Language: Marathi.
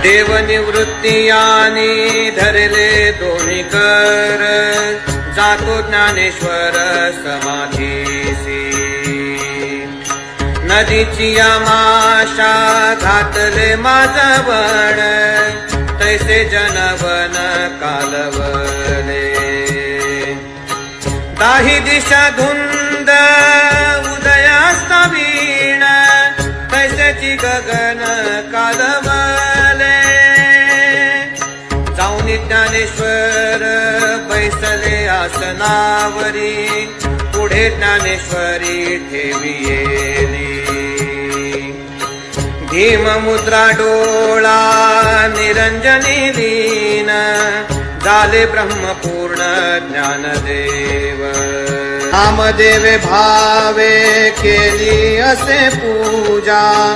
देव निवृत्तियाने धरले दोन्ही कर, जातो ज्ञानेश्वर समाधीसी. नदीची आमाशा घातले माझवण, तैसे जनवन कालवले. दाही दिशा धुंद उदयास्ता वीण, तैसेची गगन कालवले. जाऊन ज्ञानेश्वर बैसले आसनावरी, पुढे ज्ञानेश्वरी ठेवियेली. भीममुद्रा डोळा निरंजनी लीन, झाले ब्रह्मपूर्ण ज्ञानदेव. नामदेवे भावे केली असे पूजा,